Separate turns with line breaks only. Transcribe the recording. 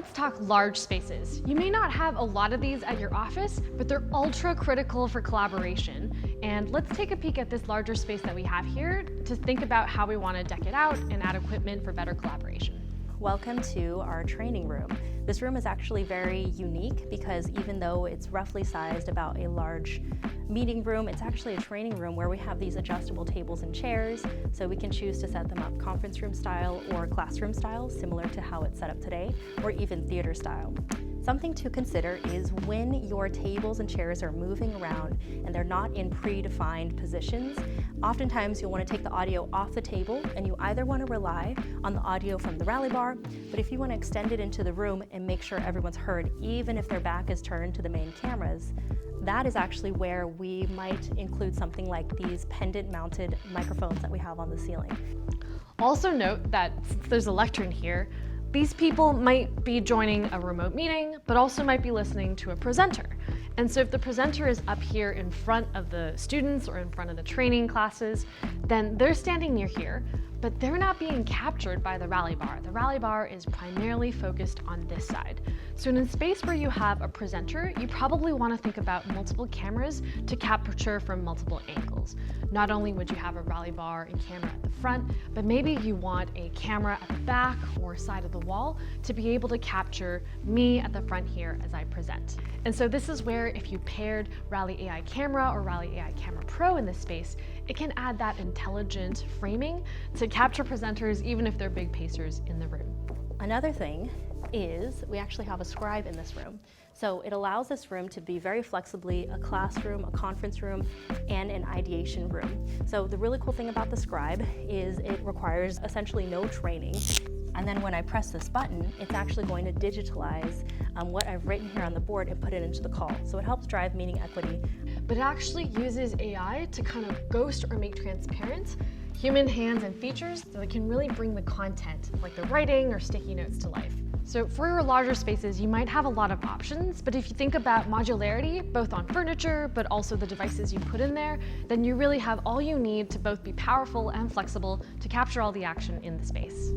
let's talk large spaces. You may not have a lot of these at your office, but they're ultra critical for collaboration. And let's take a peek at this larger space that we have here to think about how we want to deck it out and add equipment for better collaboration.
Welcome to our training room. This room is actually very unique because even though it's roughly sized about a large meeting room, it's actually a training room where we have these adjustable tables and chairs, so we can choose to set them up conference room style or classroom style, similar to how it's set up today, or even theater style. Something to consider is when your tables and chairs are moving around and they're not in predefined positions, oftentimes you'll want to take the audio off the table and you either want to rely on the audio from the rally bar, but if you want to extend it into the room and make sure everyone's heard, even if their back is turned to the main cameras, that is actually where we might include something like these pendant-mounted microphones that we have on the ceiling.
Also note that since there's a lectern here, these people might be joining a remote meeting, but also might be listening to a presenter. And so if the presenter is up here in front of the students or in front of the training classes, then they're standing near here, but they're not being captured by the rally bar. The rally bar is primarily focused on this side. So in a space where you have a presenter, you probably want to think about multiple cameras to capture from multiple angles. Not only would you have a rally bar and camera at the front, but maybe you want a camera at the back or side of the wall to be able to capture me at the front here as I present. And so this is where if you paired Rally AI Camera or Rally AI Camera Pro in this space, it can add that intelligent framing to capture presenters even if they're big pacers in the room.
Another thing is we actually have a scribe in this room. So it allows this room to be very flexibly a classroom, a conference room, and an ideation room. So the really cool thing about the scribe is it requires essentially no training. And then when I press this button, it's actually going to digitalize what I've written here on the board and put it into the call. So it helps drive meeting equity.
But it actually uses AI to kind of ghost or make transparent human hands and features that can really bring the content, like the writing or sticky notes, to life. So for your larger spaces, you might have a lot of options, but if you think about modularity, both on furniture, but also the devices you put in there, then you really have all you need to both be powerful and flexible to capture all the action in the space.